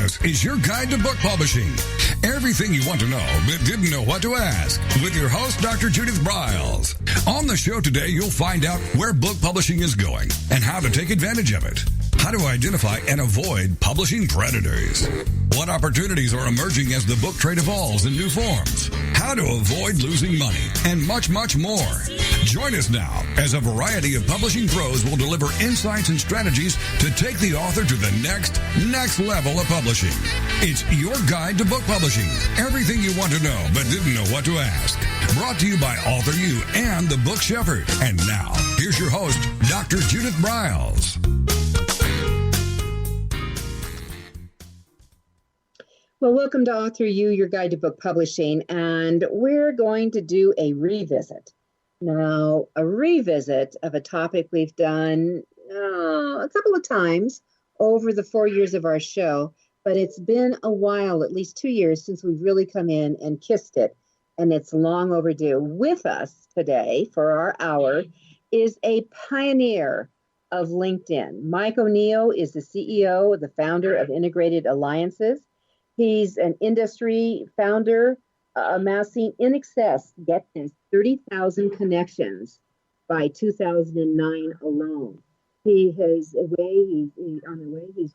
This is your guide to book publishing. Everything you want to know but didn't know what to ask with your host, Dr. Judith Briles. On the show today, you'll find out where book publishing is going and how to take advantage of it. How to identify and avoid publishing predators. What opportunities are emerging as the book trade evolves in new forms. How to avoid losing money and much, much more. Join us now as a variety of publishing pros will deliver insights and strategies to take the author to the next level of publishing. It's your guide to book publishing. Everything you want to know but didn't know what to ask. Brought to you by Author You and the Book Shepherd. And now, here's your host, Dr. Judith Briles. Well, welcome to Author You, your guide to book publishing, and we're going to do a revisit. Now, a revisit of a topic we've done a couple of times over the 4 years of our show, but it's been a while, at least 2 years, since we've really come in and kissed it, and it's long overdue. With us today for our hour is a pioneer of LinkedIn. Mike O'Neill is the CEO, the founder of Integrated Alliances. He's an industry founder, amassing in excess, get this, 30,000 connections by 2009 alone. He's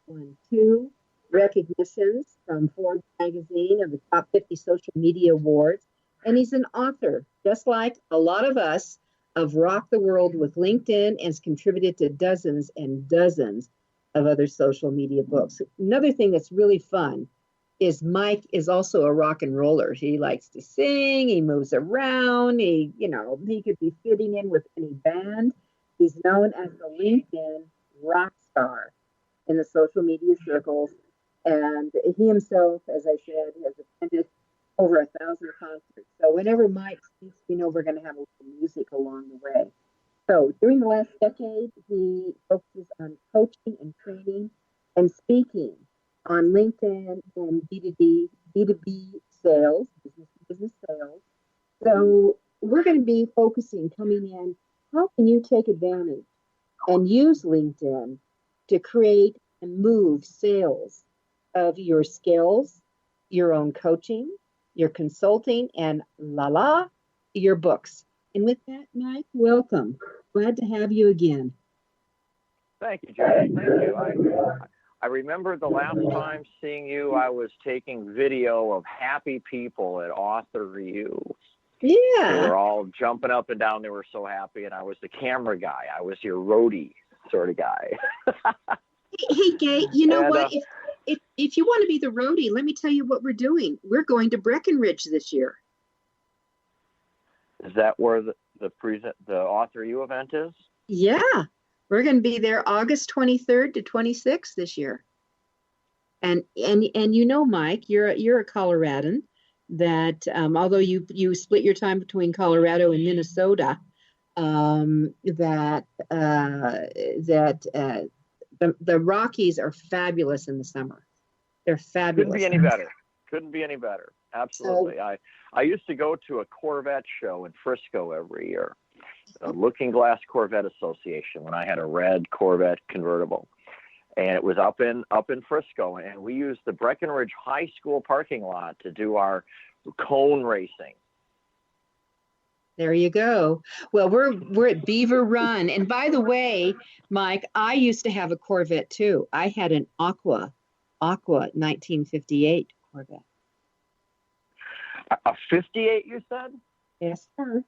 won 2 recognitions from Forbes magazine of the top 50 social media awards. And he's an author, just like a lot of us, of Rock the World with LinkedIn, and has contributed to dozens and dozens of other social media books. Another thing that's really fun is Mike is also a rock and roller. He likes to sing, he moves around, he could be fitting in with any band. He's known as the LinkedIn rock star in the social media circles. And he himself, as I said, has attended over 1,000 concerts. So whenever Mike speaks, we know we're going to have a little music along the way. So during the last decade, he focuses on coaching and training and speaking on LinkedIn and B2B sales, business sales. So we're going to be coming in, how can you take advantage and use LinkedIn to create and move sales of your skills, your own coaching, your consulting, and your books. And with that, Mike, welcome. Glad to have you again. Thank you, Judith. Thank you. I remember the last time seeing you, I was taking video of happy people at Author You. Yeah. They were all jumping up and down. They were so happy. And I was the camera guy. I was your roadie sort of guy. Hey, Gay, you know what? If you want to be the roadie, let me tell you what we're doing. We're going to Breckenridge this year. Is that where the Author You event is? Yeah. We're going to be there August 23rd to 26th this year. And you know, Mike, you're a Coloradan that although you split your time between Colorado and Minnesota, the Rockies are fabulous in the summer. They're fabulous. Couldn't be any better. Absolutely. So, I used to go to a Corvette show in Frisco every year. Looking Glass Corvette Association, when I had a red Corvette convertible, and it was up in Frisco, and we used the Breckenridge High School parking lot to do our cone racing. There you go. Well, we're at Beaver Run, and by the way, Mike, I used to have a Corvette too. I had an Aqua 1958 Corvette. A 58, you said? Yes, sir.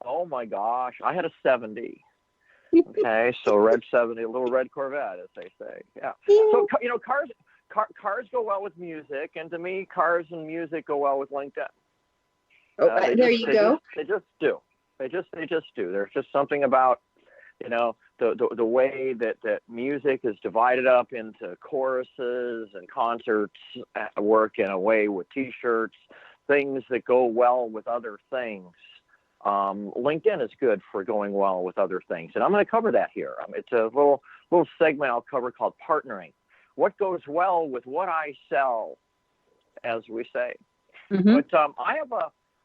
Oh my gosh, I had a 70. Okay, so red 70, a little red Corvette, as they say. Yeah. So cars go well with music, and to me, cars and music go well with LinkedIn. There you go. They just do. They just do. There's just something about, the way that music is divided up into choruses and concerts work in a way with T-shirts, things that go well with other things. LinkedIn is good for going well with other things. And I'm going to cover that here. It's a little segment I'll cover called partnering. What goes well with what I sell, as we say. Mm-hmm. But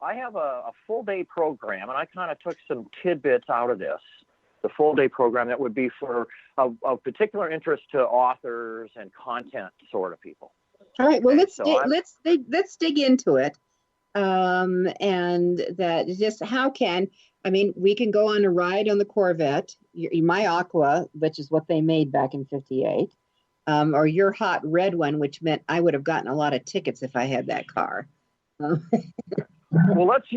I have a full day program, and I kind of took some tidbits out of this the full day program that would be for of particular interest to authors and content sort of people. All right. Well, Okay, let's dig into it. And that just we can go on a ride on the Corvette, my Aqua, which is what they made back in '58, or your hot red one, which meant I would have gotten a lot of tickets if I had that car. Well, let's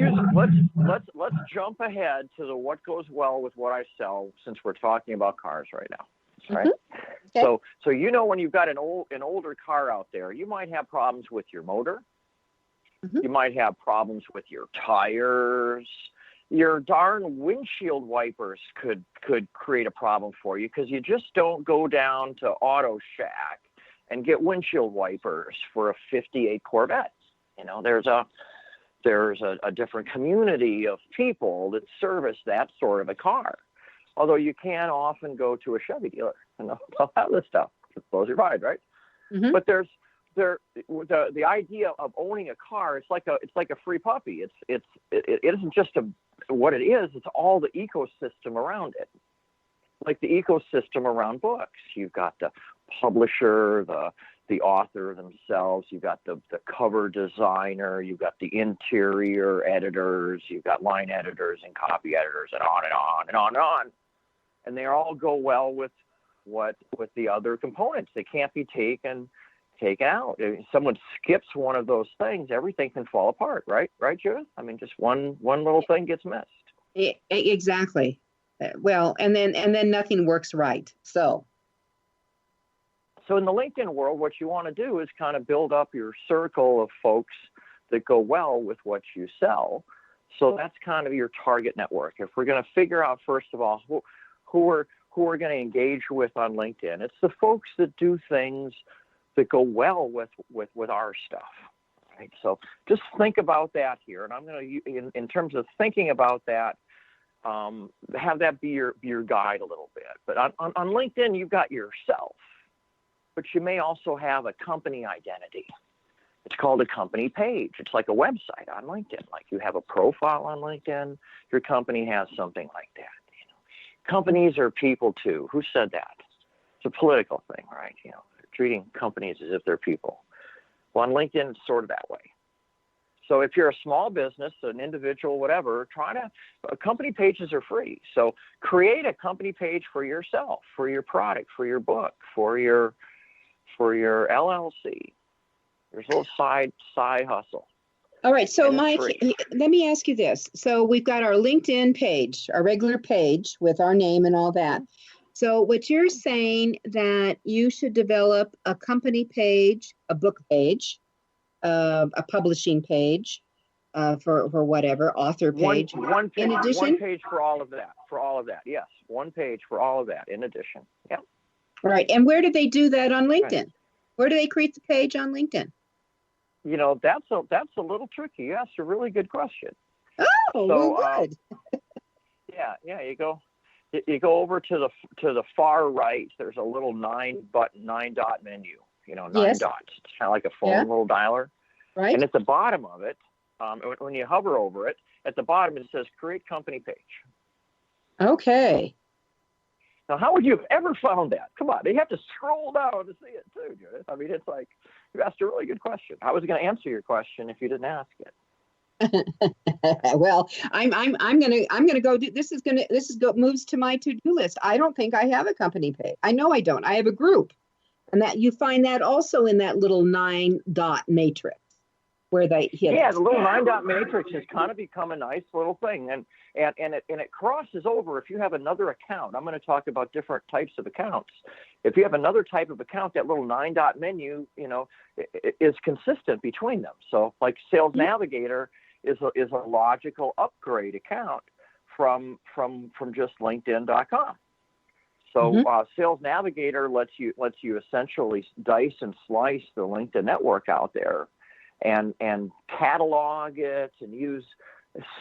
jump ahead to the what goes well with what I sell, since we're talking about cars right now. Right. Mm-hmm. Okay. So when you've got an older car out there, you might have problems with your motor. Mm-hmm. You might have problems with your tires. Your darn windshield wipers could create a problem for you, because you just don't go down to Auto Shack and get windshield wipers for a '58 Corvette. There's a different community of people that service that sort of a car. Although you can often go to a Chevy dealer and they'll have this stuff. It blows your mind, right? Mm-hmm. But the idea of owning a car, it's like a free puppy. It isn't just what it is. It's all the ecosystem around it. Like the ecosystem around books. You've got the publisher, the author themselves. You've got the cover designer. You've got the interior editors. You've got line editors and copy editors, and on and on and on and on. And they all go well with the other components. They can't be taken out. If someone skips one of those things, everything can fall apart, right? Right, Judith? Just one little thing gets missed. Exactly. Well, and then nothing works right. So in the LinkedIn world, what you want to do is kind of build up your circle of folks that go well with what you sell. So that's kind of your target network. If we're going to figure out, first of all, who we're going to engage with on LinkedIn, it's the folks that do things that go well with our stuff. Right? So just think about that here. And I'm going to, in terms of thinking about that, have that be your guide a little bit. But on LinkedIn, you've got yourself, but you may also have a company identity. It's called a company page. It's like a website on LinkedIn. Like you have a profile on LinkedIn, your company has something like that. Companies are people too. Who said that? It's a political thing, right? Treating companies as if they're people. Well, on LinkedIn, it's sort of that way. So if you're a small business, an individual, whatever, company pages are free. So create a company page for yourself, for your product, for your book, for your LLC. There's a little side hustle. All right. So Mike, let me ask you this. So we've got our LinkedIn page, our regular page with our name and all that. So what you're saying that you should develop a company page, a book page, a publishing page, for whatever, author page. One page. In addition? One page for all of that. Yes. One page for all of that in addition. Yeah. Right. And where do they do that on LinkedIn? Right. Where do they create the page on LinkedIn? That's a little tricky. You asked a really good question. Oh, well, good. Yeah. You go over to the far right. There's a little 9-dot menu. 9 yes. dots. It's kind of like a phone little dialer. Right. And at the bottom of it, when you hover over it, at the bottom it says Create Company Page. Okay. Now, how would you have ever found that? Come on, you have to scroll down to see it too, Judith. It's like you asked a really good question. I was going to answer your question if you didn't ask it. Well, I'm gonna go do this. Moves to my to-do list. I don't think I have a company page. I know I don't. I have a group, and that you find that also in that little 9-dot matrix where they hit. Yeah, the little 9-dot matrix has kind of become a nice little thing, and it crosses over. If you have another account, I'm going to talk about different types of accounts. If you have another type of account, that little 9-dot menu, is consistent between them. So, like Sales Navigator is a logical upgrade account from just LinkedIn.com. So Sales Navigator lets you essentially dice and slice the LinkedIn network out there, and catalog it and use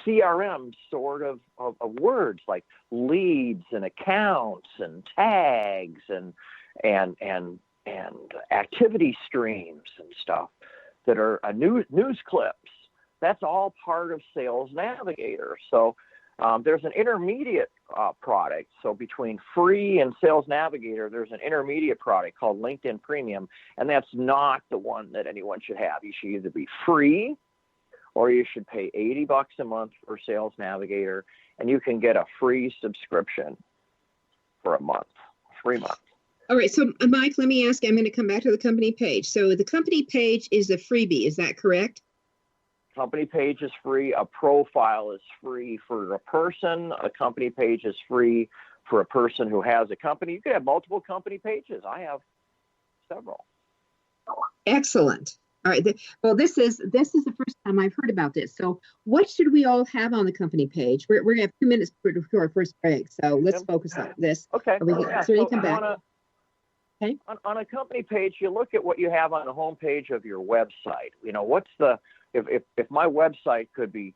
CRM sort of words like leads and accounts and tags and activity streams and stuff that are news clips. That's all part of Sales Navigator. So There's an intermediate product. So between free and Sales Navigator, there's an intermediate product called LinkedIn Premium, and that's not the one that anyone should have. You should either be free or you should pay $80 a month for Sales Navigator, and you can get a free subscription for a month, 3 months. All right. So, Mike, let me ask you, I'm going to come back to the company page. So the company page is a freebie. Is that correct? Company page is free. A profile is free for a person. A company page is free for a person who has a company. You could have multiple company pages. I have several. Excellent. All right. Well, this is the first time I've heard about this. So what should we all have on the company page? We're going to have 2 minutes to our first break. So let's focus on this. Okay. So you come back. Okay. On a company page, you look at what you have on the home page of your website. You know, what's the if my website could be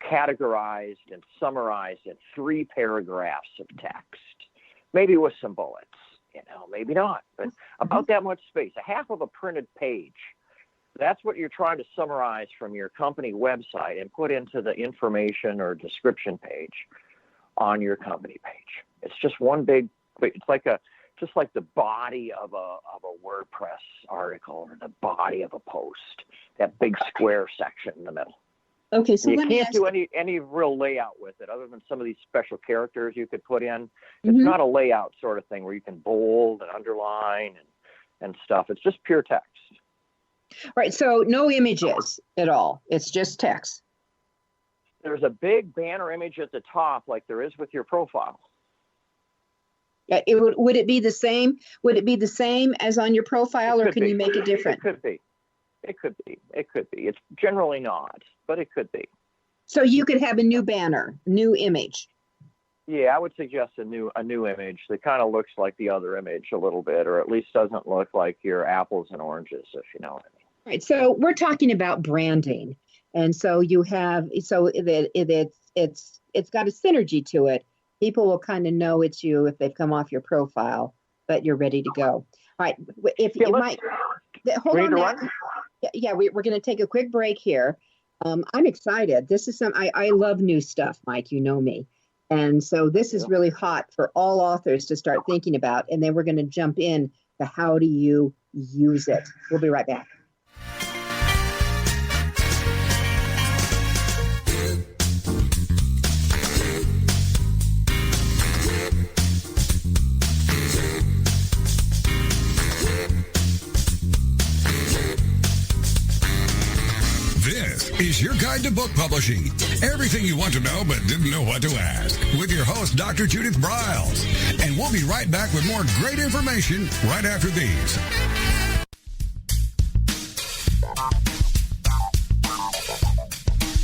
categorized and summarized in 3 paragraphs of text, maybe with some bullets, you know, maybe not, but about that much space, a half of a printed page. That's what you're trying to summarize from your company website and put into the information or description page on your company page. It's just one big, it's like just like the body of a WordPress article or the body of a post, that big square section in the middle. Okay, so you can't do any real layout with it other than some of these special characters you could put in. It's not a layout sort of thing where you can bold and underline and stuff. It's just pure text. Right, so no images at all. It's just text. There's a big banner image at the top like there is with your profile. Yeah, would it be the same? Would it be the same as on your profile, or can you make it different? It could be. It's generally not, but it could be. So you could have a new banner, new image. Yeah, I would suggest a new image that kind of looks like the other image a little bit, or at least doesn't look like your apples and oranges, if you know what I mean. Right. So we're talking about branding, and so you have it's got a synergy to it. People will kind of know it's you if they've come off your profile, but you're ready to go. All right. If you might hold on. Yeah, we're going to take a quick break here. I'm excited. This is I love new stuff, Mike. You know me. And so this is really hot for all authors to start thinking about. And then we're going to jump in to how do you use it. We'll be right back. Is your guide to book publishing. Everything you want to know but didn't know what to ask. With your host, Dr. Judith Briles. And we'll be right back with more great information right after these.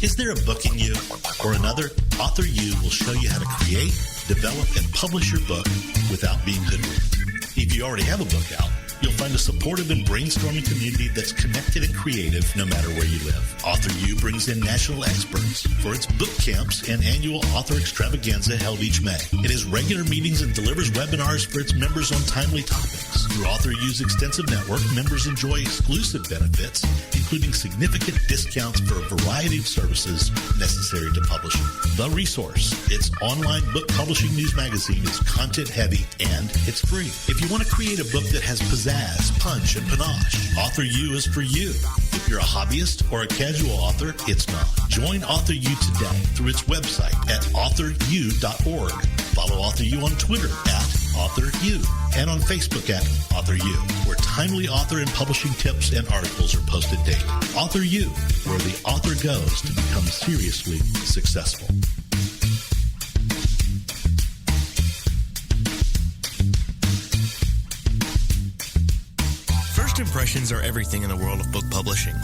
Is there a book in you or another? Author U will show you how to create, develop, and publish your book without being hoodwinked. If you already have a book out, you'll find a supportive and brainstorming community that's connected and creative no matter where you live. Author U brings in national experts for its book camps and annual author extravaganza held each May. It has regular meetings and delivers webinars for its members on timely topics. Through Author U's extensive network, members enjoy exclusive benefits, including significant discounts for a variety of services necessary to publishing. The Resource, its online book publishing news magazine, is content-heavy and it's free. If you want to create a book that has pizzazz, punch, and panache, Author U is for you. If you're a hobbyist or a casual author, it's not. Join Author U today through its website at authoru.org. Follow Author U on Twitter at Author U and on Facebook at Author U, where timely author and publishing tips and articles are posted daily. Author U, where the author goes to become seriously successful. First impressions are everything in the world of book publishing.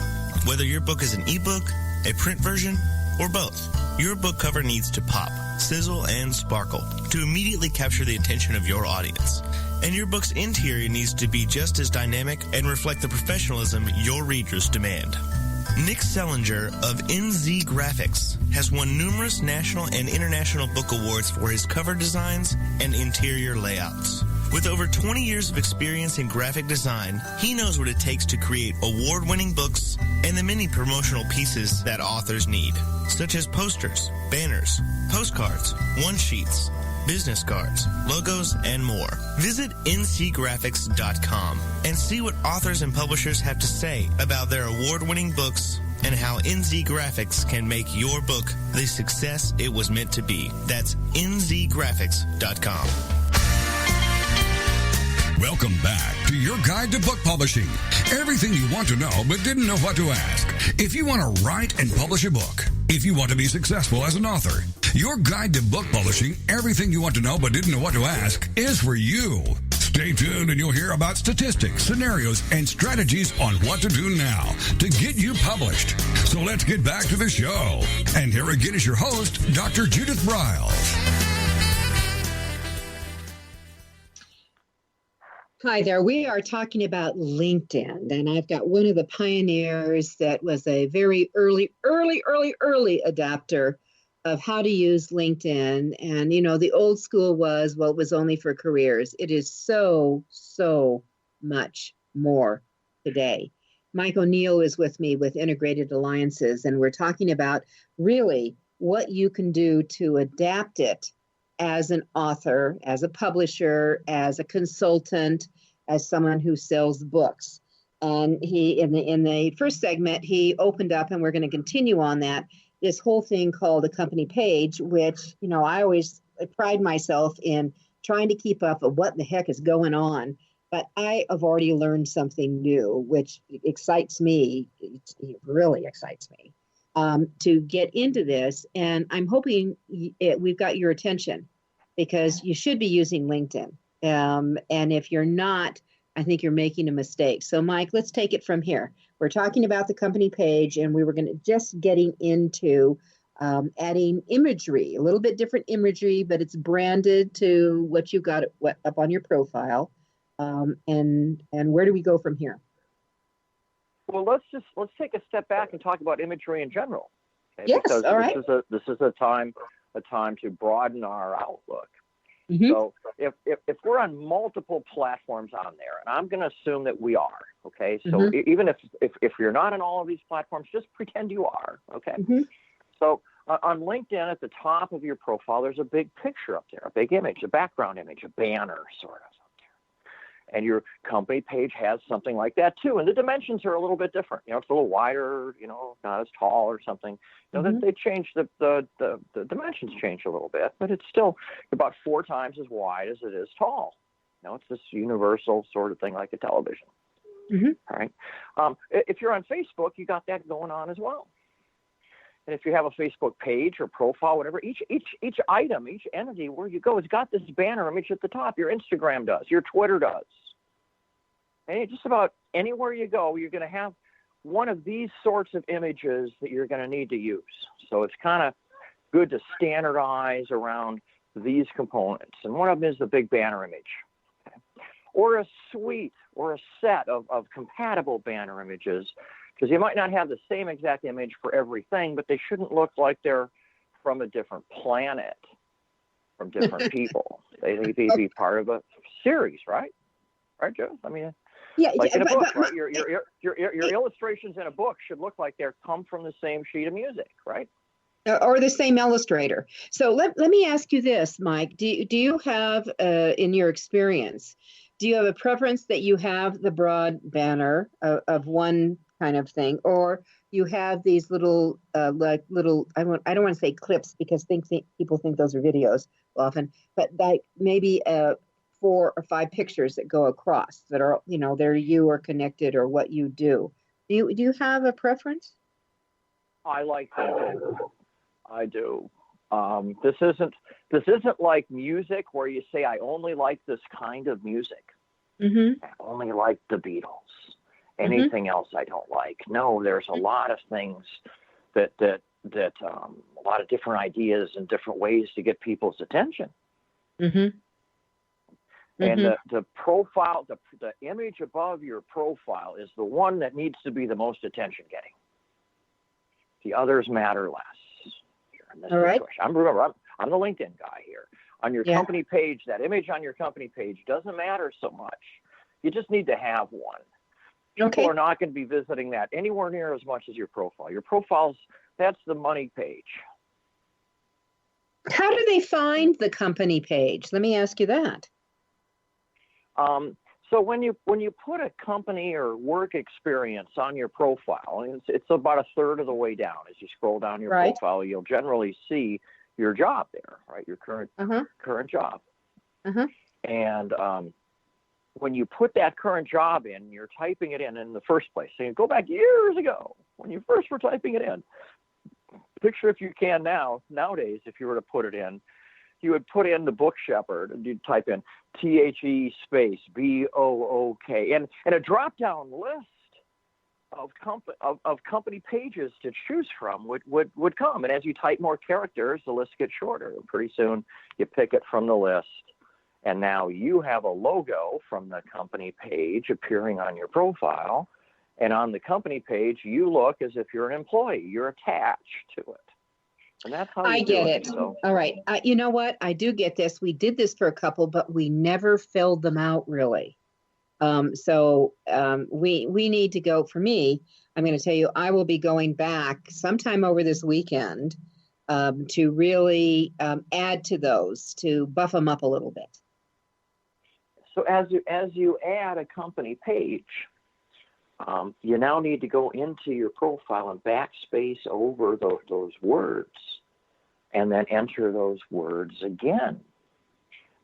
Whether your book is an ebook, a print version, or both, your book cover needs to pop, sizzle, and sparkle to immediately capture the attention of your audience. And your book's interior needs to be just as dynamic and reflect the professionalism your readers demand. Nick Sellinger of NZ Graphics has won numerous national and international book awards for his cover designs and interior layouts. With over 20 years of experience in graphic design, he knows what it takes to create award-winning books and the many promotional pieces that authors need, such as posters, banners, postcards, one-sheets, business cards, logos, and more. Visit ncgraphics.com and see what authors and publishers have to say about their award-winning books and how NZ Graphics can make your book the success it was meant to be. That's nzgraphics.com. Welcome back to your guide to book publishing. Everything you want to know but didn't know what to ask. If you want to write and publish a book, if you want to be successful as an author, your guide to book publishing, everything you want to know but didn't know what to ask, is for you. Stay tuned and you'll hear about statistics, scenarios, and strategies on what to do now to get you published. So let's get back to the show. And here again is your host, Dr. Judith Briles. Hi there. We are talking about LinkedIn, and I've got one of the pioneers that was a very early adapter of how to use LinkedIn. And, you know, the old school was, well, it was only for careers. It is so much more today. Mike O'Neill is with me with Integrated Alliances, and we're talking about really what you can do to adapt it as an author, as a publisher, as a consultant, as someone who sells books. And he, in the first segment, he opened up, and we're going to continue on that, this whole thing called a company page, which, you know, I pride myself in trying to keep up with what the heck is going on. But I have already learned something new, which excites me. It really excites me to get into this. And I'm hoping we've got your attention, because you should be using LinkedIn. And if you're not, I think you're making a mistake. So, Mike, let's take it from here. We're talking about the company page, and we were going to just getting into adding imagery, a little bit different imagery, but it's branded to what you've got up on your profile. And where do we go from here? Well, let's take a step back and talk about imagery in general. Okay? Yes, because all right. This is a time to broaden our outlook. Mm-hmm. So if we're on multiple platforms on there, and I'm going to assume that we are, okay? So Mm-hmm. even if you're not on all of these platforms, just pretend you are, okay? Mm-hmm. So on LinkedIn, at the top of your profile, there's a big picture up there, a big image, a background image, a banner sort of up there. And your company page has something like that too. And the dimensions are a little bit different. You know, it's a little wider, you know, not as tall or something. You know, Mm-hmm. they changed the dimensions changed a little bit, but it's still about 4 times as wide as it is tall. You know, it's this universal sort of thing like a television. Mm-hmm. All right. If you're on Facebook, you got that going on as well. And if you have a Facebook page or profile, whatever, each item, each entity where you go has got this banner image at the top. Your Instagram does, your Twitter does. And just about anywhere you go, you're going to have one of these sorts of images that you're going to need to use. So it's kind of good to standardize around these components. And one of them is the big banner image. Okay? Or a suite or a set of compatible banner images, because you might not have the same exact image for everything, but they shouldn't look like they're from a different planet, from different people. They need to be part of a series, right? Right, Joe? I mean, Yeah, like in a book, right? Your illustrations in a book should look like they come from the same sheet of music, right? Or the same illustrator. So let me ask you this, Mike. Do you have, in your experience, do you have a preference that you have the broad banner of one kind of thing, or you have these little, I don't want to say clips, because people think those are videos often, but like maybe 4 or 5 pictures that go across that are, you know, they're you or connected or what you do. Do you have a preference? I like that. I do. This isn't like music where you say, I only like this kind of music. Mm-hmm. I only like the Beatles. Anything else I don't like. No, there's a lot of things that a lot of different ideas and different ways to get people's attention. Mm-hmm. And the profile, the image above your profile is the one that needs to be the most attention getting. The others matter less. In this All right. situation. I'm the LinkedIn guy here. on your company page. That image on your company page doesn't matter so much. You just need to have one. People are not going to be visiting that anywhere near as much as your profile. Your profile's, that's the money page. How do they find the company page? Let me ask you that. So when you put a company or work experience on your profile, and it's about a third of the way down. As you scroll down your profile, you'll generally see your job there, right? Your current job. And when you put that current job in, you're typing it in the first place. So you go back years ago when you first were typing it in. Picture, if you can nowadays, if you were to put it in, you would put in the book shepherd and you'd type in THE space BOOK and a drop-down list of company pages to choose from would come. And as you type more characters, the list gets shorter. And pretty soon you pick it from the list. And now you have a logo from the company page appearing on your profile. And on the company page, you look as if you're an employee. You're attached to it. And that's how I get it. So. All right. You know what? I do get this. We did this for a couple, but we never filled them out really. So we need to go. For me, I'm going to tell you, I will be going back sometime over this weekend to really add to those, to buff them up a little bit. So as you add a company page, you now need to go into your profile and backspace over those words and then enter those words again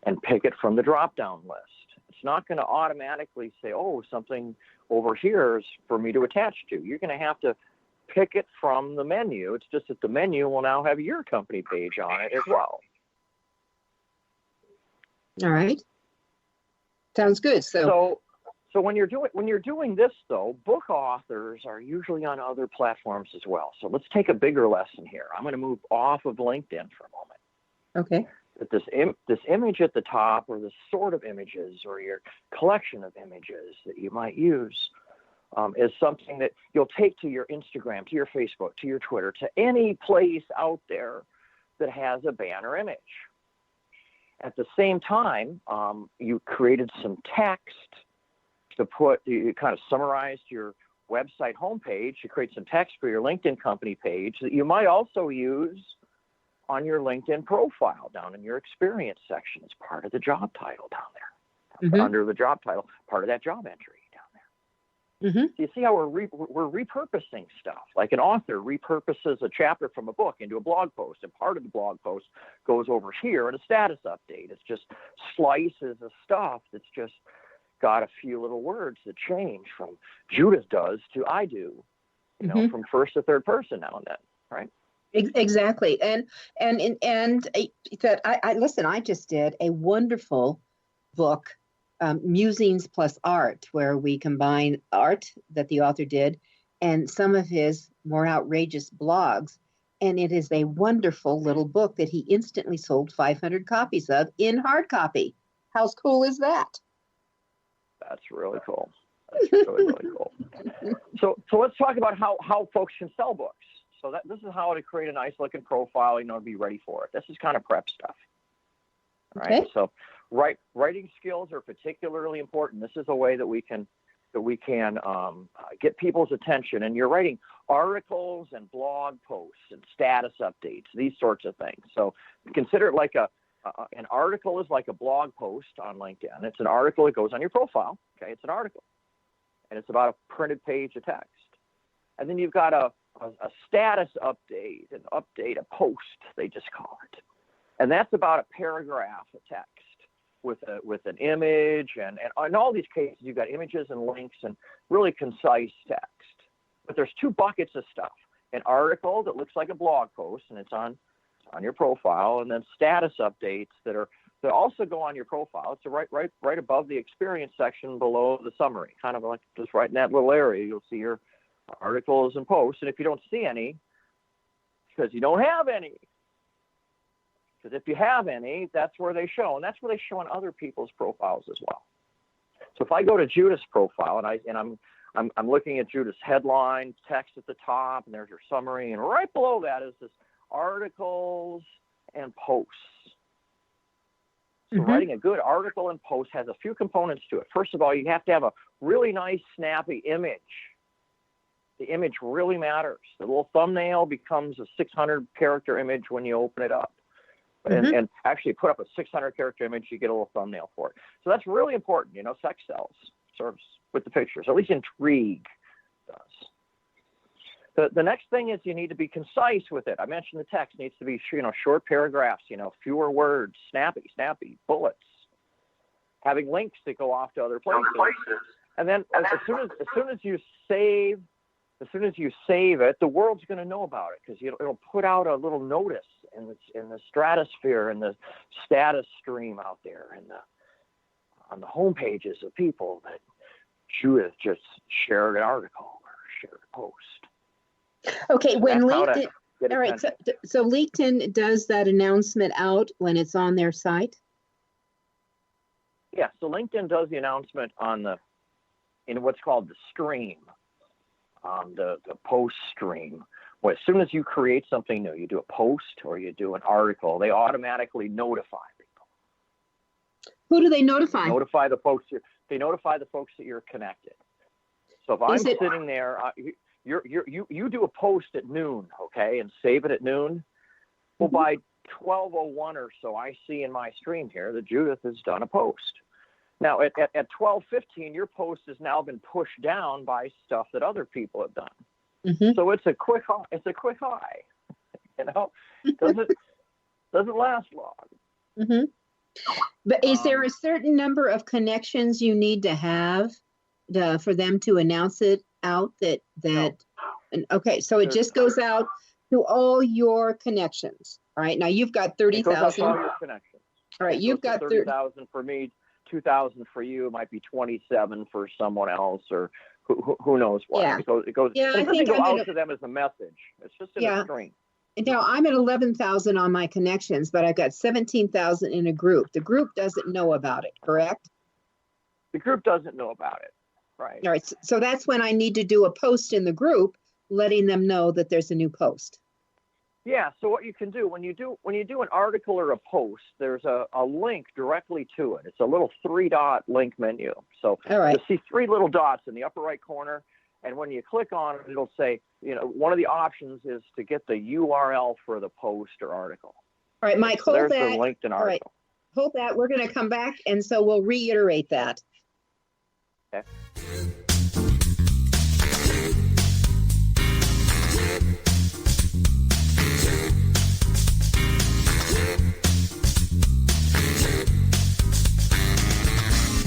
and pick it from the drop-down list. It's not going to automatically say, oh, something over here is for me to attach to. You're going to have to pick it from the menu. It's just that the menu will now have your company page on it as well. All right. Sounds good. So when you're doing this, though, book authors are usually on other platforms as well. So let's take a bigger lesson here. I'm going to move off of LinkedIn for a moment. Okay. That this image at the top, or the sort of images, or your collection of images that you might use, is something that you'll take to your Instagram, to your Facebook, to your Twitter, to any place out there that has a banner image. At the same time, you created some text to you kind of summarized your website homepage. You create some text for your LinkedIn company page that you might also use on your LinkedIn profile down in your experience section as part of the job title down there, under the job title, part of that job entry down there. So you see how we're repurposing stuff. Like an author repurposes a chapter from a book into a blog post, and part of the blog post goes over here in a status update. It's just slices of stuff that's just got a few little words that change from Judith does to I do, from first to third person now and then, right? Exactly. And that I listen, I just did a wonderful book, Musings plus Art, where we combine art that the author did and some of his more outrageous blogs. And it is a wonderful little book that he instantly sold 500 copies of in hard copy. How cool is that? That's really cool. That's really cool. So let's talk about how folks can sell books. So this is how to create a nice looking profile, to be ready for it. This is kind of prep stuff. Right? Okay. So writing skills are particularly important. This is a way that we can get people's attention. And you're writing articles and blog posts and status updates, these sorts of things. So consider it like an article is like a blog post on LinkedIn. It's an article that goes on your profile. Okay, it's an article, and it's about a printed page of text. And then you've got a status update, a post, they just call it, and that's about a paragraph of text with an image, and in all these cases you've got images and links and really concise text. But there's two buckets of stuff: an article that looks like a blog post, and it's on your profile, and then status updates that also go on your profile. It's right above the experience section below the summary, kind of like just right in that little area. You'll see your articles and posts. And if you don't see any, because you don't have any, because if you have any, that's where they show, and that's where they show on other people's profiles as well. So if I go to Judith's profile and I'm looking at Judith's headline, text at the top, and there's her summary, and right below that is this articles and posts. So writing a good article and post has a few components to it. First of all, you have to have a really nice, snappy image. The image really matters. The little thumbnail becomes a 600-character image when you open it up. And actually put up a 600-character image, you get a little thumbnail for it. So that's really important. Sex sells, serves with the pictures, at least intrigue does. The next thing is you need to be concise with it. I mentioned the text needs to be, short paragraphs, fewer words, snappy bullets, having links that go off to other places. And then as soon as you save it, the world's going to know about it because it'll put out a little notice in the stratosphere and the status stream out there and on the home pages of people that Judith just shared an article or shared a post. Okay, when LinkedIn, all right, so LinkedIn does that announcement out when it's on their site? Yeah, so LinkedIn does the announcement in what's called the stream, the post stream. Well, as soon as you create something new, you do a post or you do an article, they automatically notify people. Who do they notify? They notify the folks that you're connected. So if I'm sitting there, you do a post at noon, okay, and save it at noon. Well, by 12:01 or so, I see in my stream here that Judith has done a post. Now at 12:15, your post has now been pushed down by stuff that other people have done. So it's a quick high. Doesn't last long. But is there a certain number of connections you need to have for them to announce it out? Okay, so it just goes out to all your connections. All right, now you've got 30,000. All your connections. All right, you've got 30,000 for me, 2,000 for you. It might be 27 for someone else, or who knows what. Yeah. It goes. Yeah, it doesn't go out to them as a message. It's just in a stream. Now I'm at 11,000 on my connections, but I've got 17,000 in a group. The group doesn't know about it, correct? The group doesn't know about it, right? All right. So that's when I need to do a post in the group, letting them know that there's a new post. Yeah. So what you can do when you do an article or a post, there's a link directly to it. It's a little 3-dot link menu. So you'll see 3 little dots in the upper right corner. And when you click on it, it'll say, one of the options is to get the URL for the post or article. All right, Mike, hold that. There's the LinkedIn article. All right, hold that. We're going to come back, and so we'll reiterate that. Okay.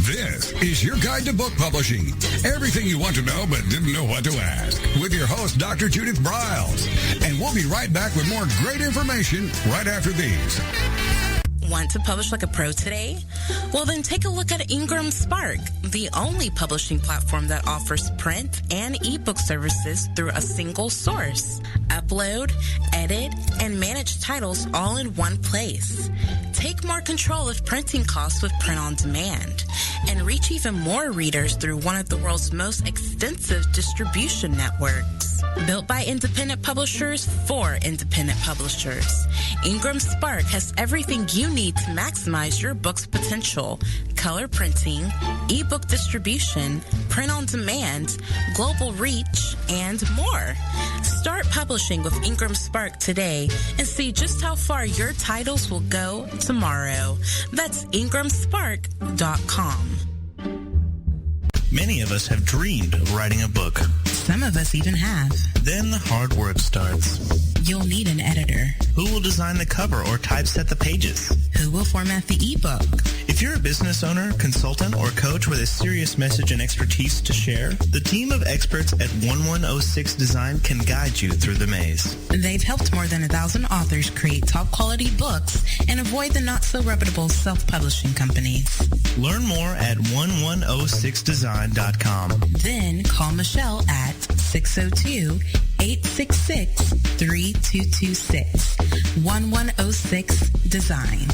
This is your guide to book publishing. Everything you want to know but didn't know what to ask. With your host, Dr. Judith Briles. And we'll be right back with more great information right after these. Want to publish like a pro today? Well, then take a look at Ingram Spark, the only publishing platform that offers print and ebook services through a single source. Upload, edit, and manage titles all in one place. Take more control of printing costs with print on demand, and reach even more readers through one of the world's most extensive distribution networks. Built by independent publishers for independent publishers, Ingram Spark has everything you need to maximize your book's potential: color printing, ebook distribution, print on demand, global reach, and more. Start publishing with Ingram Spark today and see just how far your titles will go tomorrow. That's ingramspark.com. Many of us have dreamed of writing a book. Some of us even have. Then the hard work starts. You'll need an editor. Who will design the cover or typeset the pages? Who will format the ebook? If you're a business owner, consultant, or coach with a serious message and expertise to share, the team of experts at 1106 Design can guide you through the maze. They've helped more than 1,000 authors create top-quality books and avoid the not-so-reputable self-publishing companies. Learn more at 1106design.com. Then call Michelle at 602-866-3226. 1106 Design.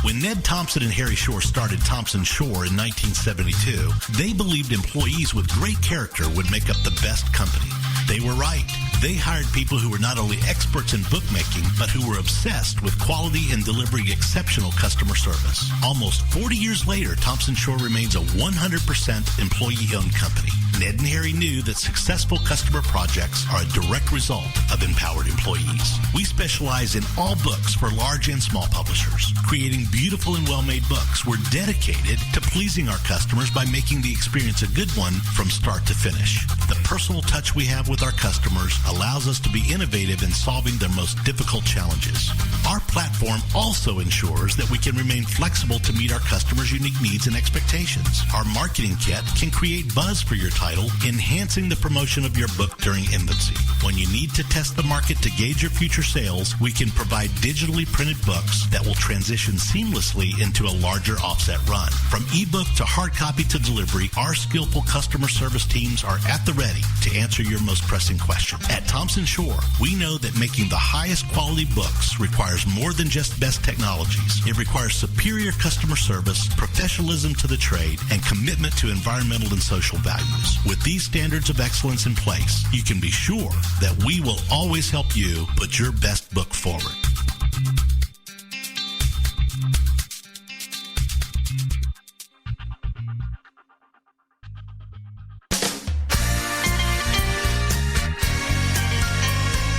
When Ned Thompson and Harry Shore started Thompson Shore in 1972, they believed employees with great character would make up the best company. They were right. They hired people who were not only experts in bookmaking, but who were obsessed with quality and delivering exceptional customer service. Almost 40 years later, Thompson Shore remains a 100% employee-owned company. Ned and Harry knew that successful customer projects are a direct result of empowered employees. We specialize in all books for large and small publishers. Creating beautiful and well-made books, we're dedicated to pleasing our customers by making the experience a good one from start to finish. The personal touch we have with our customers allows us to be innovative in solving their most difficult challenges. Our platform also ensures that we can remain flexible to meet our customers' unique needs and expectations. Our marketing kit can create buzz for your title, enhancing the promotion of your book during infancy. When you need to test the market to gauge your future sales, we can provide digitally printed books that will transition seamlessly into a larger offset run. From ebook to hard copy to delivery, our skillful customer service teams are at the ready to answer your most pressing question. At Thompson Shore, we know that making the highest quality books requires more than just best technologies. It requires superior customer service, professionalism to the trade, and commitment to environmental and social values. With these standards of excellence in place, you can be sure that we will always help you put your best book forward.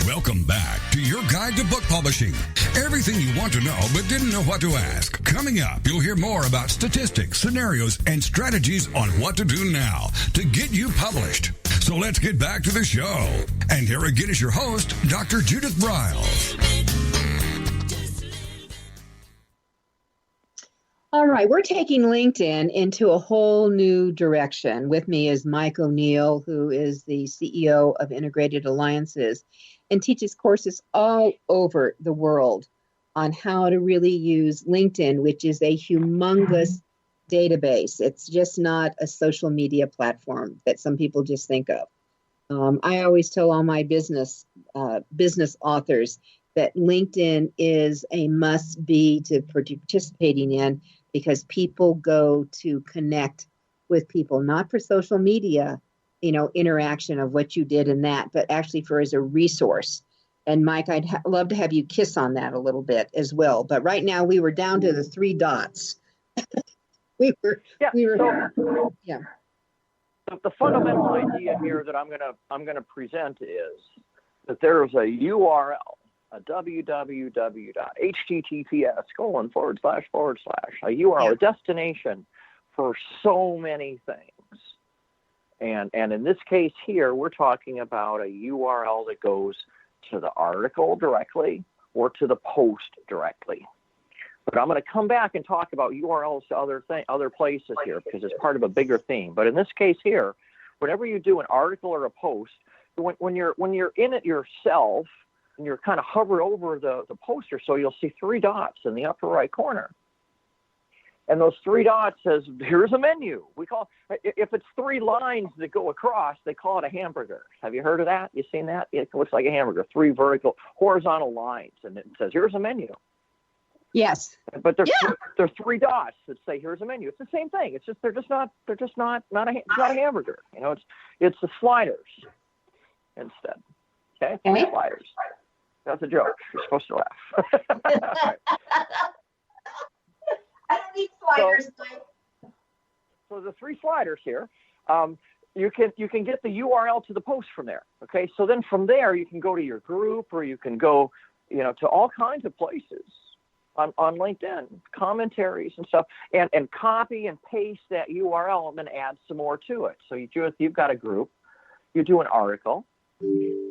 Welcome back to your guide to book publishing. Everything you want to know but didn't know what to ask. Coming up, you'll hear more about statistics, scenarios, and strategies on what to do now to get you published. So let's get back to the show. And here again is your host, Dr. Judith Briles. All right, we're taking LinkedIn into a whole new direction. With me is Mike O'Neill, who is the CEO of Integrated Alliances and teaches courses all over the world on how to really use LinkedIn, which is a humongous database. It's just not a social media platform that some people just think of. I always tell all my business authors that LinkedIn is a must-be to participating in, because people go to connect with people, not for social media, interaction of what you did in that, but actually for as a resource. And Mike, I'd love to have you kiss on that a little bit as well. But right now we were down to the 3 dots. The fundamental idea here that I'm gonna present is that there is a URL, a www.https:// a URL, a destination for so many things. And in this case here, we're talking about a URL that goes to the article directly or to the post directly. But I'm going to come back and talk about URLs to other places here, because it's part of a bigger theme. But in this case here, whenever you do an article or a post, when you're in it yourself and you're kind of hover over the poster, so you'll see 3 dots in the upper right corner. And those 3 dots says, here's a menu. If it's 3 lines that go across, they call it a hamburger. Have you heard of that? You seen that? It looks like a hamburger, 3 horizontal lines, and it says, here's a menu. Yes. But they're 3 dots that say, here's a menu. It's the same thing. It's just they're not a hamburger. It's the sliders instead. Okay? 3 sliders. That's a joke. You're supposed to laugh. Right. I don't need sliders. So the 3 sliders here, you can get the URL to the post from there. Okay, so then from there you can go to your group, or you can go, to all kinds of places on LinkedIn, commentaries and stuff, and copy and paste that URL and then add some more to it. So you've got a group, you do an article.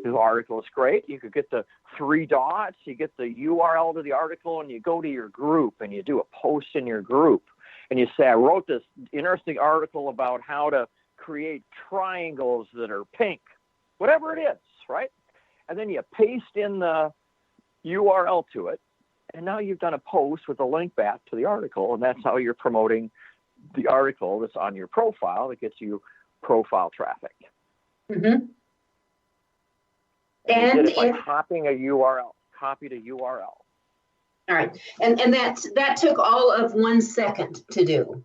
The article is great. You could get the 3 dots, you get the URL to the article, and you go to your group and you do a post in your group. And you say, I wrote this interesting article about how to create triangles that are pink, whatever it is, right? And then you paste in the URL to it. And now you've done a post with a link back to the article. And that's how you're promoting the article that's on your profile that gets you profile traffic. Mm-hmm. And you did it by copying a URL. Copied a URL. All right. And that took all of 1 second to do.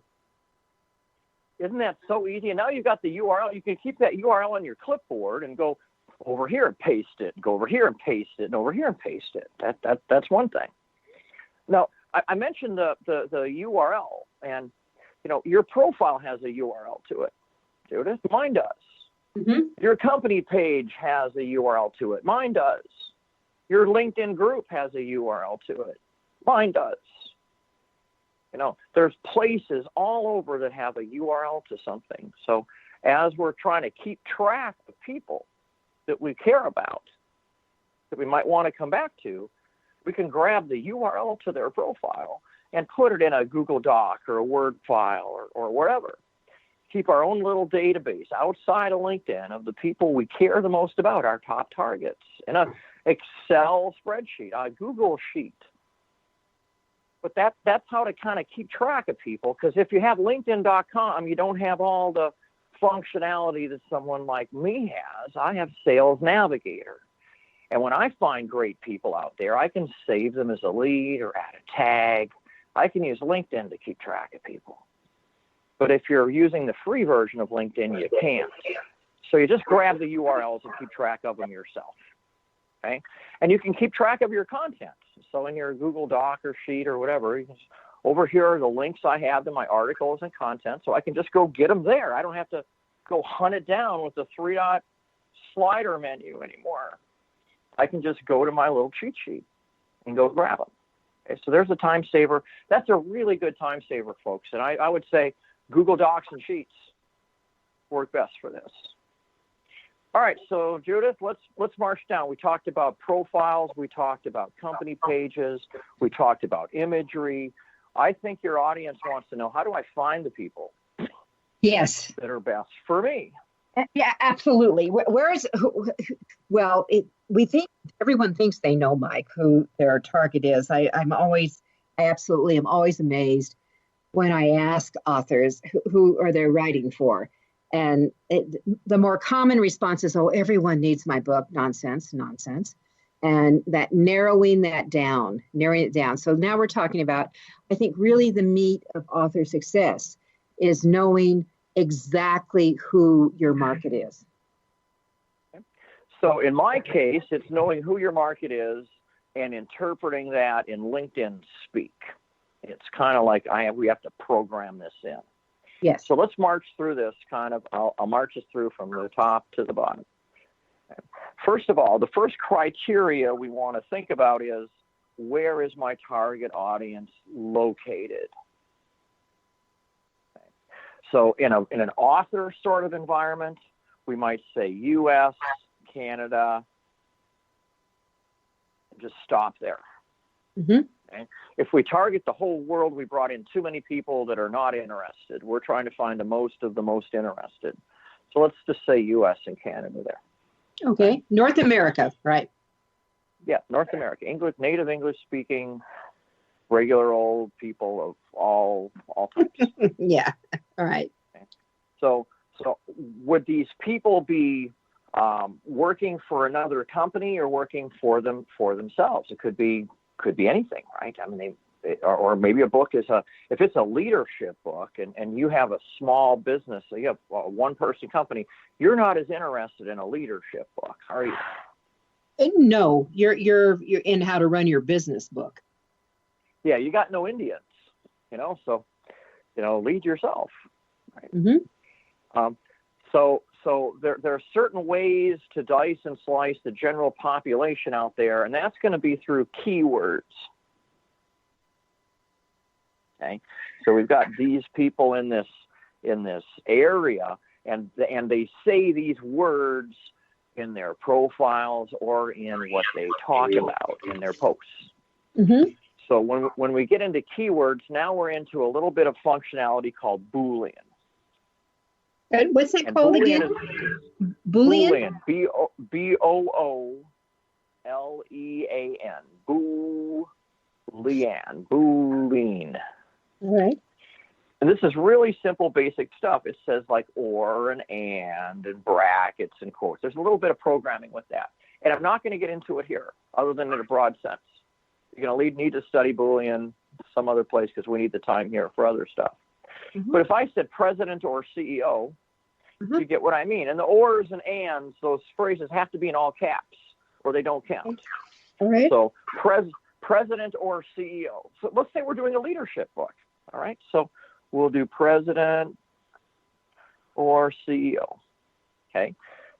Isn't that so easy? And now you've got the URL. You can keep that URL on your clipboard and go over here and paste it, go over here and paste it, and over here and paste it. That's one thing. Now, I mentioned the URL, and your profile has a URL to it, Judith. Mine does. Mm-hmm. Your company page has a URL to it. Mine does. Your LinkedIn group has a URL to it. Mine does. There's places all over that have a URL to something. So as we're trying to keep track of people that we care about, that we might want to come back to, we can grab the URL to their profile and put it in a Google Doc or a Word file or wherever. Keep our own little database outside of LinkedIn of the people we care the most about, our top targets, in an Excel spreadsheet, a Google sheet. But that's how to kind of keep track of people, because if you have LinkedIn.com, you don't have all the functionality that someone like me has. I have Sales Navigator. And when I find great people out there, I can save them as a lead or add a tag. I can use LinkedIn to keep track of people. But if you're using the free version of LinkedIn, you can't. So you just grab the URLs and keep track of them yourself. Okay? And you can keep track of your content. So in your Google Doc or sheet or whatever, over here are the links I have to my articles and content, so I can just go get them there. I don't have to go hunt it down with the 3-dot slider menu anymore. I can just go to my little cheat sheet and go grab them. Okay, so there's a time saver. That's a really good time saver, folks. And I would say Google Docs and Sheets work best for this. All right, so Judith, let's march down. We talked about profiles. We talked about company pages. We talked about imagery. I think your audience wants to know, how do I find the people Yes. that are best for me? Yeah, absolutely. Everyone thinks they know, Mike, who their target is. I absolutely am always amazed when I ask authors who are they writing for. And the more common response is, oh, everyone needs my book. Nonsense. And that narrowing it down. So now we're talking about, I think really the meat of author success is knowing exactly who your market is. So in my case, it's knowing who your market is and interpreting that in LinkedIn speak. It's kind of like we have to program this in. Yes. So let's march through this I'll march us through from the top to the bottom. First of all, the first criteria we want to think about is, where is my target audience located? Okay. So in an author sort of environment, we might say U.S., Canada, just stop there. Mm-hmm. Okay. If we target the whole world, we brought in too many people that are not interested. We're trying to find the most of the most interested. So let's just say U.S. and Canada there. Okay. North America, right? Yeah, North America. Native English speaking, regular old people of all types. Yeah. All right. Okay. So would these people be working for another company or working for themselves? It could be anything, right? I mean, or maybe a book is if it's a leadership book and you have a small business, so you have a one-person company, you're not as interested in a leadership book, are you? No, you're in how to run your business book. Yeah, you got no Indians, so lead yourself, right? Mm-hmm. So there are certain ways to dice and slice the general population out there, and that's going to be through keywords. Okay, so we've got these people in this area, and they say these words in their profiles or in what they talk about in their posts. Mm-hmm. So when we get into keywords, now we're into a little bit of functionality called Boolean. What's that called Boolean again? Boolean. B-O-O-L-E-A-N. Boolean. All right. And this is really simple, basic stuff. It says like or and brackets and quotes. There's a little bit of programming with that. And I'm not going to get into it here other than in a broad sense. You're going to need to study Boolean some other place because we need the time here for other stuff. But if I said president or CEO, you get what I mean. And the ors and ands, those phrases have to be in all caps or they don't count. All right. So president or CEO. So let's say we're doing a leadership book. All right. So we'll do president or CEO. Okay.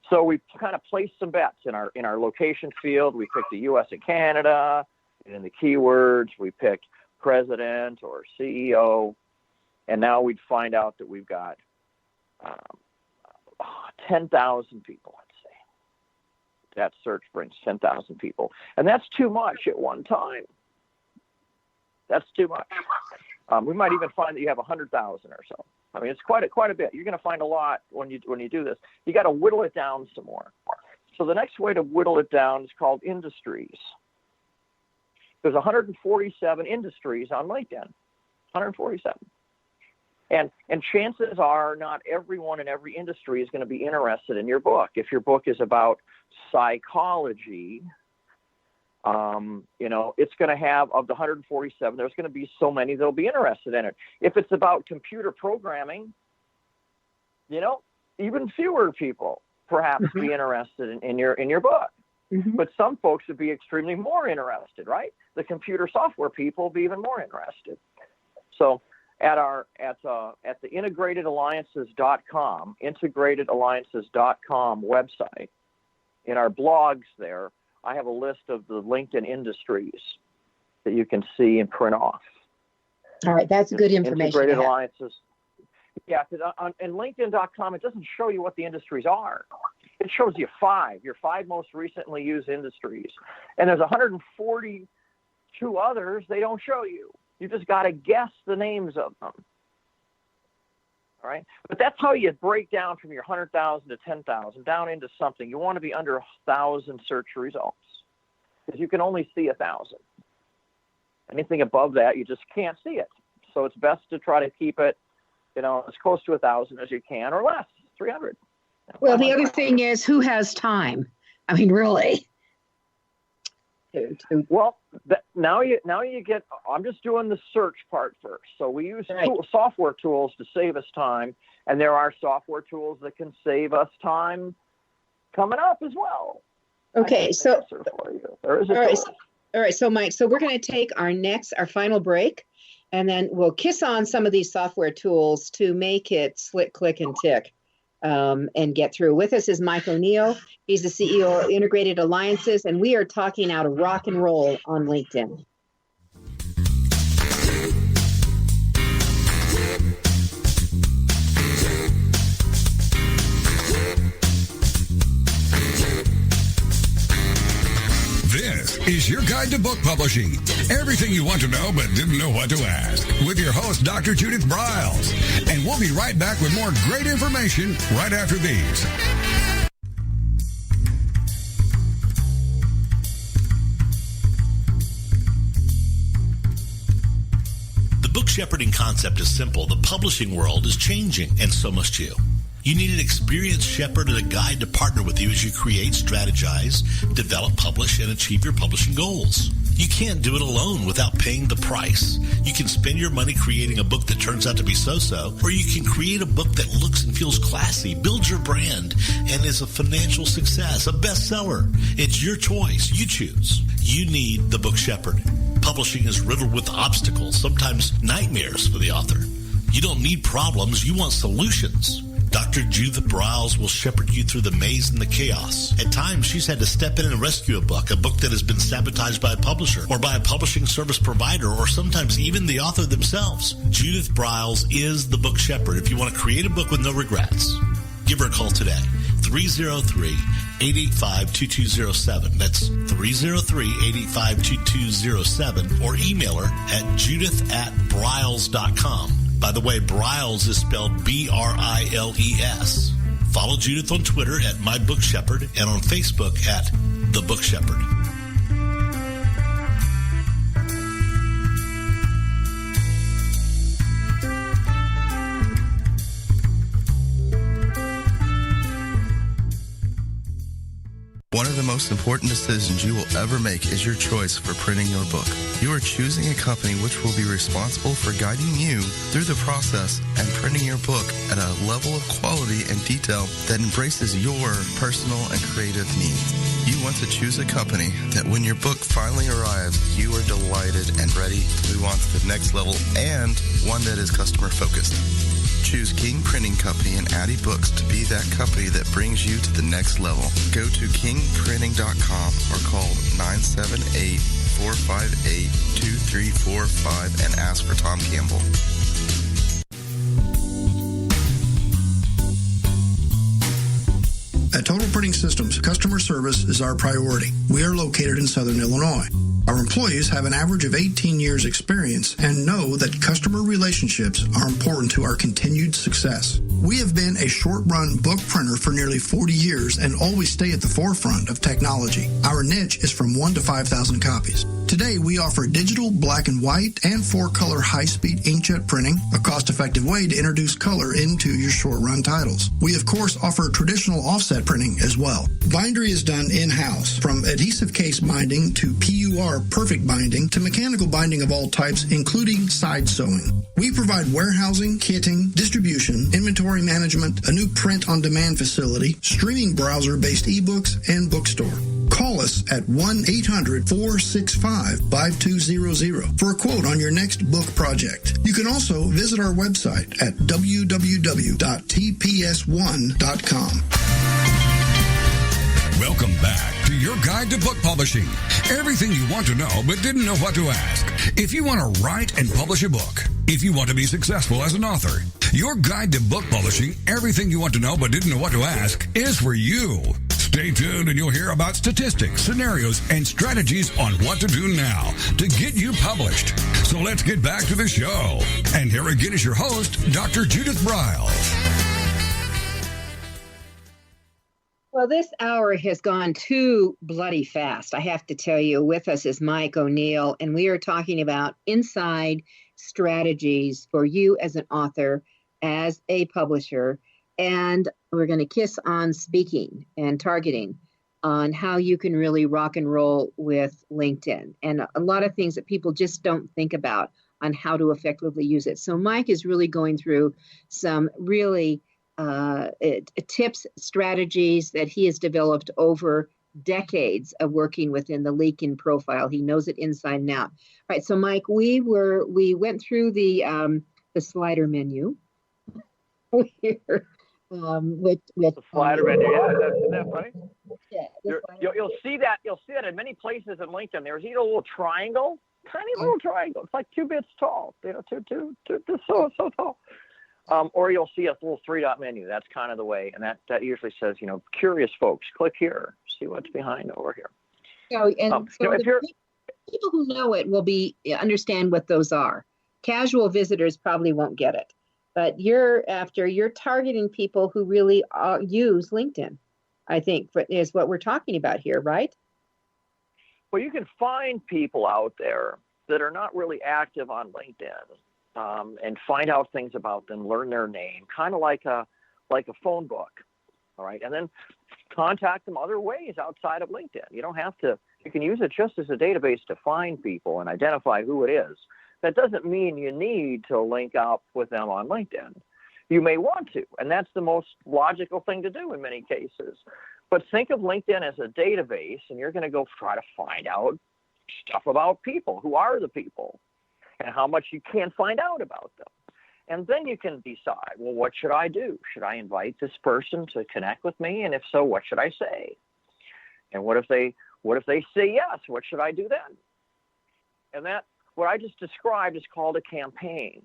So we kind of placed some bets in our location field. We picked the U.S. and Canada. And in the keywords, we picked president or CEO. And now we'd find out that we've got 10,000 people, let's say. That search brings 10,000 people. And that's too much at one time. That's too much. We might even find that you have 100,000 or so. I mean, it's quite a bit. You're going to find a lot when you do this. You got to whittle it down some more. So the next way to whittle it down is called industries. There's 147 industries on LinkedIn. 147. And chances are not everyone in every industry is going to be interested in your book. If your book is about psychology, it's going to have, of the 147, there's going to be so many that'll be interested in it. If it's about computer programming, even fewer people perhaps be interested in your book. But some folks would be extremely more interested, right? The computer software people will be even more interested. So at the integratedalliances.com website, in our blogs there, I have a list of the LinkedIn industries that you can see and print off. All right, that's good information. Integrated alliances. Yeah, because in LinkedIn.com, it doesn't show you what the industries are. It shows you your five most recently used industries. And there's 142 others they don't show you. You just got to guess the names of them. All right? But that's how you break down from your 100,000 to 10,000 down into something. You want to be under 1,000 search results because you can only see 1,000. Anything above that, you just can't see it. So it's best to try to keep it, as close to 1,000 as you can or less, 300. Well, the other thing is who has time? I mean, really. Well, now you get. I'm just doing the search part first. So we use software tools to save us time, and there are software tools that can save us time coming up as well. Okay, so there is all right. So Mike, so we're going to take our final break, and then we'll kiss on some of these software tools to make it slick, click, and tick. And get through. With us is Mike O'Neill. He's the CEO of Integrated Alliances, and we are talking how to rock and roll on LinkedIn. This is your guide to book publishing. Everything you want to know but didn't know what to ask. With your host, Dr. Judith Briles. And we'll be right back with more great information right after these. The book shepherding concept is simple. The publishing world is changing, and so must you. You need an experienced shepherd and a guide to partner with you as you create, strategize, develop, publish, and achieve your publishing goals. You can't do it alone without paying the price. You can spend your money creating a book that turns out to be so-so, or you can create a book that looks and feels classy, builds your brand, and is a financial success, a bestseller. It's your choice. You choose. You need the book shepherd. Publishing is riddled with obstacles, sometimes nightmares for the author. You don't need problems. You want solutions. Dr. Judith Briles will shepherd you through the maze and the chaos. At times, she's had to step in and rescue a book that has been sabotaged by a publisher or by a publishing service provider or sometimes even the author themselves. Judith Briles is the book shepherd if you want to create a book with no regrets. Give her a call today. 303-885-2207. That's 303-885-2207. Or email her at judith@briles.com. By the way, Briles is spelled B-R-I-L-E-S. Follow Judith on Twitter at My Book Shepherd and on Facebook at The Book Shepherd. One of the most important decisions you will ever make is your choice for printing your book. You are choosing a company which will be responsible for guiding you through the process and printing your book at a level of quality and detail that embraces your personal and creative needs. You want to choose a company that when your book finally arrives, you are delighted and ready to move on to the next level, and one that is customer focused. Choose King Printing Company and Addy Books to be that company that brings you to the next level. Go to kingprinting.com or call 978-458-2345 and ask for Tom Campbell. At Total Printing Systems, customer service is our priority. We are located in Southern Illinois. Our employees have an average of 18 years experience and know that customer relationships are important to our continued success. We have been a short-run book printer for nearly 40 years and always stay at the forefront of technology. Our niche is from 1 to 5,000 copies. Today, we offer digital, black and white, and 4-color high-speed inkjet printing, a cost-effective way to introduce color into your short-run titles. We, of course, offer traditional offset printing as well. Bindery is done in-house, from adhesive case binding to PUR perfect binding to mechanical binding of all types, including side sewing. We provide warehousing, kitting, distribution, inventory management, a new print-on-demand facility, streaming browser-based ebooks, and bookstore. Call us at 1-800-465-5200 for a quote on your next book project. You can also visit our website at www.tps1.com. Welcome back to your guide to book publishing. Everything you want to know but didn't know what to ask. If you want to write and publish a book, if you want to be successful as an author, your guide to book publishing, everything you want to know but didn't know what to ask, is for you. Stay tuned and you'll hear about statistics, scenarios, and strategies on what to do now to get you published. So let's get back to the show. And here again is your host, Dr. Judith Briles. Well, this hour has gone too bloody fast, I have to tell you. With us is Mike O'Neill, and we are talking about inside strategies for you as an author, as a publisher, and we're going to kiss on speaking and targeting on how you can really rock and roll with LinkedIn, and a lot of things that people just don't think about on how to effectively use it. So Mike is really going through some really tips, strategies that he has developed over decades of working within the LinkedIn profile. He knows it inside and out. All right, so Mike, we went through the slider menu here, with the slider menu. Yeah, isn't that funny? Yeah, you'll see that in many places in LinkedIn. There's a little triangle, tiny little triangle. It's like 2 bits tall. Two so tall. Or you'll see a little 3-dot menu. That's kind of the way, and that usually says, curious folks, click here, see what's behind over here. So people who know it will understand what those are. Casual visitors probably won't get it, but you're targeting people who really use LinkedIn, I think, is what we're talking about here, right? Well, you can find people out there that are not really active on LinkedIn. And find out things about them, learn their name, kind of like a phone book, all right? And then contact them other ways outside of LinkedIn. You don't have to. You can use it just as a database to find people and identify who it is. That doesn't mean you need to link up with them on LinkedIn. You may want to, and that's the most logical thing to do in many cases. But think of LinkedIn as a database, and you're going to go try to find out stuff about people. Who are the people? And how much you can find out about them. And then you can decide, well, what should I do? Should I invite this person to connect with me? And if so, what should I say? And what if they say yes? What should I do then? And that, what I just described, is called a campaign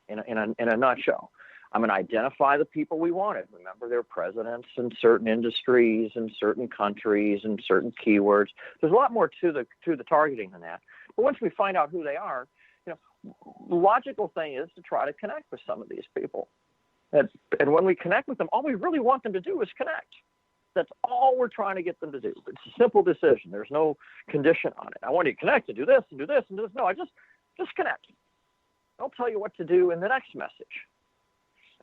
in a nutshell. I'm going to identify the people we wanted. Remember, they're presidents in certain industries and certain countries and certain keywords. There's a lot more to the targeting than that. But once we find out who they are, the logical thing is to try to connect with some of these people. And when we connect with them, all we really want them to do is connect. That's all we're trying to get them to do. It's a simple decision. There's no condition on it. I want you to connect and do this and do this and do this. No, I just connect. I'll tell you what to do in the next message.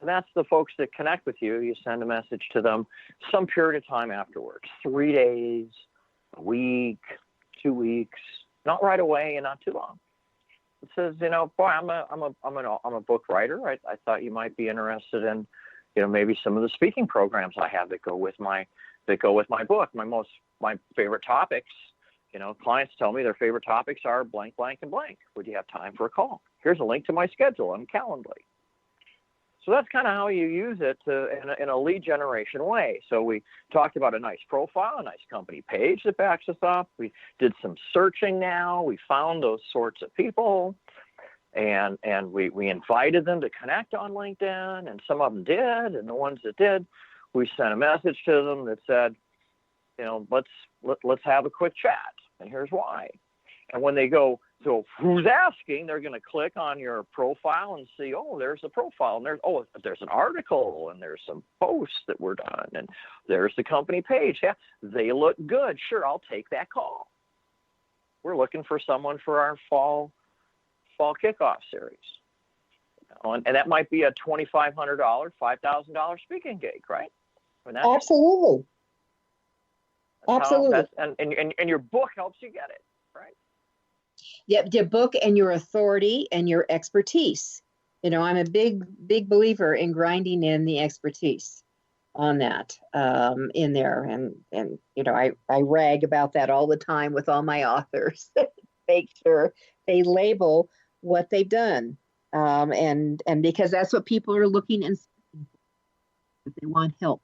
And that's the folks that connect with you. You send a message to them some period of time afterwards, 3 days, a week, 2 weeks, not right away and not too long. It says, boy, I'm a book writer. I thought you might be interested in, maybe some of the speaking programs I have that go with my book. My favorite topics, clients tell me their favorite topics are blank, blank, and blank. Would you have time for a call? Here's a link to my schedule on Calendly. So that's kind of how you use it in a lead generation way. So we talked about a nice profile, a nice company page that backs us up. We did some searching now. We found those sorts of people, and we invited them to connect on LinkedIn, and some of them did, and the ones that did, we sent a message to them that said, let's have a quick chat, and here's why. And when they go, so who's asking, they're going to click on your profile and see, oh, there's a profile, and there's an article, and there's some posts that were done, and there's the company page. Yeah, they look good. Sure, I'll take that call. We're looking for someone for our fall kickoff series. And that might be a $2,500, $5,000 speaking gig, right? Absolutely. Absolutely. And your book helps you get it, right? Yep, your book and your authority and your expertise. I'm a big believer in grinding in the expertise on that in there. And I rag about that all the time with all my authors. Make sure they label what they've done. And because that's what people are looking and seeking for, if they want help.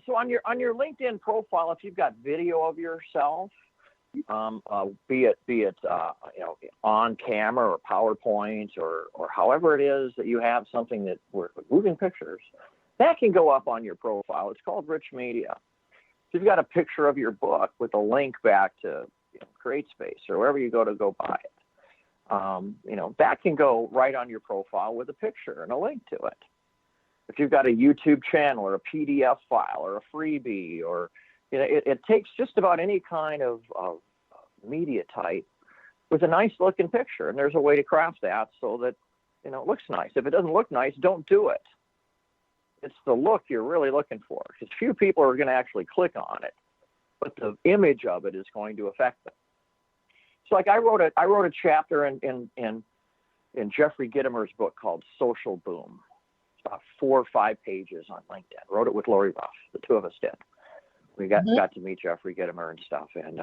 So on your LinkedIn profile, if you've got video of yourself, be it on camera or PowerPoint or however it is that you have something that we're moving pictures, that can go up on your profile. It's called rich media. So you've got a picture of your book with a link back to CreateSpace or wherever you go to go buy it. That can go right on your profile with a picture and a link to it. If you've got a YouTube channel or a PDF file or a freebie or it takes just about any kind of media type with a nice looking picture, and there's a way to craft that so that it looks nice. If it doesn't look nice, don't do it. It's the look you're really looking for, because few people are going to actually click on it, but the image of it is going to affect them. So, like I wrote a chapter in Jeffrey Gitomer's book called Social Boom. It's about 4 or 5 pages on LinkedIn. Wrote it with Lori Ruff. The two of us did. We got to meet Jeffrey Gitomer and stuff. And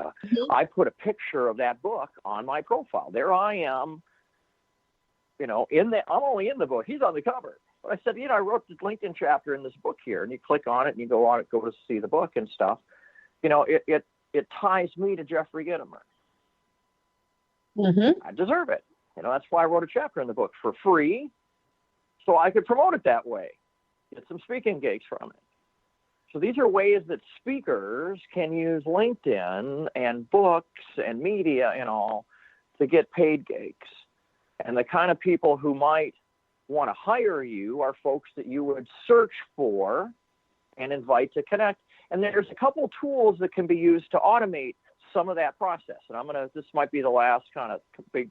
I put a picture of that book on my profile. There I am, I'm only in the book. He's on the cover. But I said, I wrote this LinkedIn chapter in this book here. And you click on it and you go on it, go to see the book and stuff. It ties me to Jeffrey Gitomer. Mm-hmm. I deserve it. That's why I wrote a chapter in the book for free, so I could promote it that way, get some speaking gigs from it. So these are ways that speakers can use LinkedIn and books and media and all to get paid gigs. And the kind of people who might want to hire you are folks that you would search for and invite to connect. And there's a couple tools that can be used to automate some of that process. And this might be the last kind of big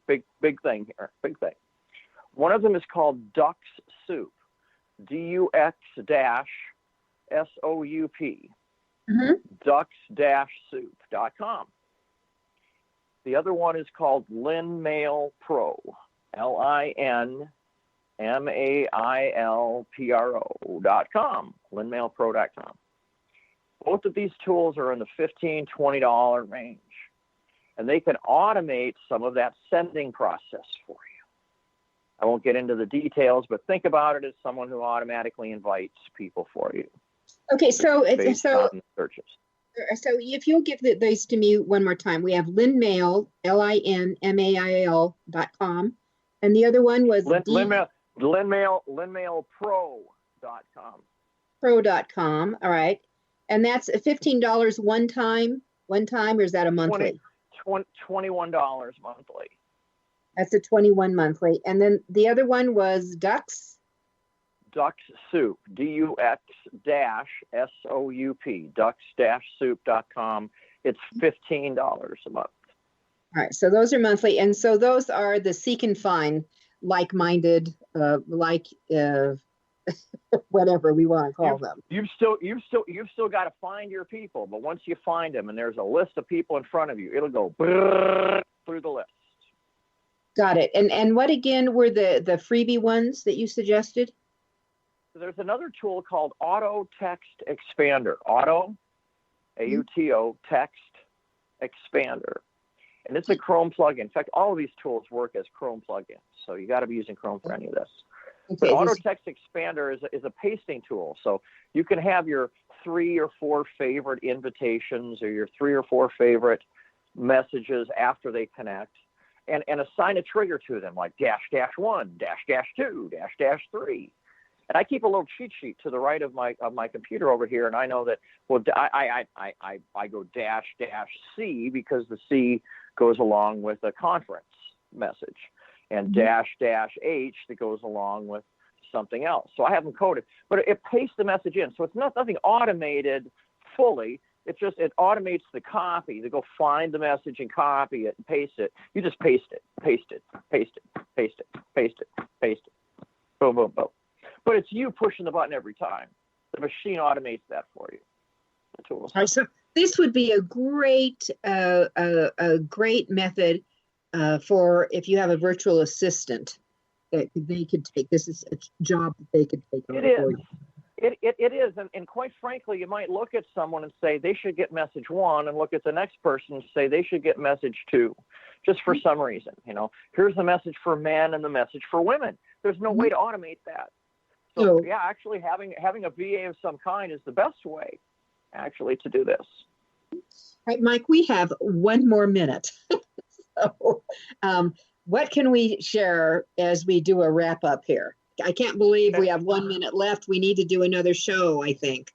thing here, big thing. One of them is called Dux Soup, DUX-SOUP, Dux-soup.com. The other one is called LinMail Pro, LinMailPro.com, LinMailPro.com. Both of these tools are in the $15, $20 range, and they can automate some of that sending process for you. I won't get into the details, but think about it as someone who automatically invites people for you. Okay, so searches. So if you'll give these to me one more time, we have LinMail, LinMail.com, and the other one was LinMailPro.com. Pro.com. All right, and that's $15 one time, or is that a monthly? $21 monthly. That's a 21 monthly. And then the other one was Dux Soup, DUX-SOUP, Dux-soup.com. It's $15 a month. All right. So those are monthly. And so those are the seek and find like-minded, whatever we want to call them. You've still got to find your people, but once you find them and there's a list of people in front of you, it'll go through the list. Got it. And what again were the freebie ones that you suggested? There's another tool called Auto Text Expander. Auto, AUTO, Text Expander. And it's a Chrome plugin. In fact, all of these tools work as Chrome plugins, so you got to be using Chrome for any of this. Okay, but Auto Text Expander is a pasting tool, so you can have your 3 or 4 favorite invitations or your 3 or 4 favorite messages after they connect, and assign a trigger to them, like --1, --2, --3. And I keep a little cheat sheet to the right of my computer over here, and I know that, well, I go --C because the C goes along with a conference message, and --H that goes along with something else. So I have them coded, but it pastes the message in. So it's nothing automated fully. It's just, it automates the copy to go find the message and copy it and paste it. You just paste it, paste it, paste it, paste it, paste it, paste it. Boom, boom, boom. But it's you pushing the button every time. The machine automates that for you. The tools. All right, so this would be a great method for if you have a virtual assistant that they could take. This is a job that they could take. It is. It is. And quite frankly, you might look at someone and say they should get message 1, and look at the next person and say they should get message 2, just for some reason. Here's the message for men and the message for women. There's no way to automate that. So yeah, actually having a VA of some kind is the best way, actually, to do this. All right, Mike, we have 1 more minute. So what can we share as we do a wrap up here? I can't believe we have 1 minute left. We need to do another show, I think.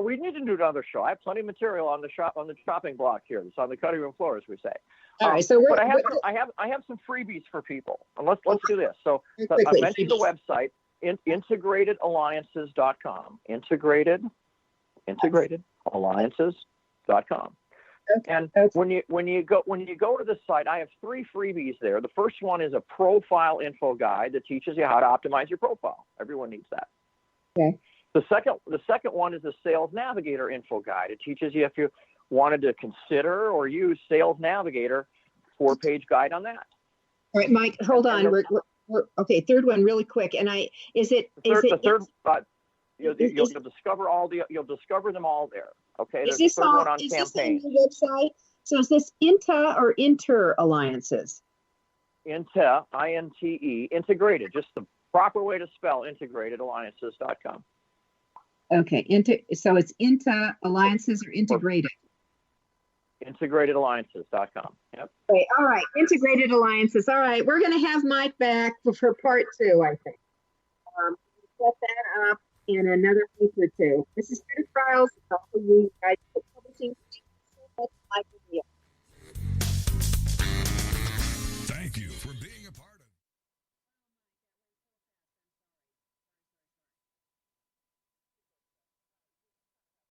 We need to do another show. I have plenty of material on the chopping block here. It's on the cutting room floor, as we say. All right. So but I have some freebies for people. And let's do this. So I mentioned the website, integratedalliances.com. Integratedalliances.com. And when you go to the site, I have 3 freebies there. The first one is a profile info guide that teaches you how to optimize your profile. Everyone needs that. Okay. The second one is a Sales Navigator info guide. It teaches you, if you wanted to consider or use Sales Navigator, 4-page guide on that. All right, Mike, hold on. We're okay. Third one, really quick. And you'll discover them all there. Okay. Is this on your website? So is this INTA or Inter Alliances? INTA, I-N-T-E, integrated. Just the proper way to spell integratedalliances.com. Okay. So it's INTA Alliances or integrated? Integratedalliances.com. Yep. Okay. All right. Integrated Alliances. All right. We're going to have Mike back for part 2, I think. Set that up in another week or 2. This is Judith Briles. You guys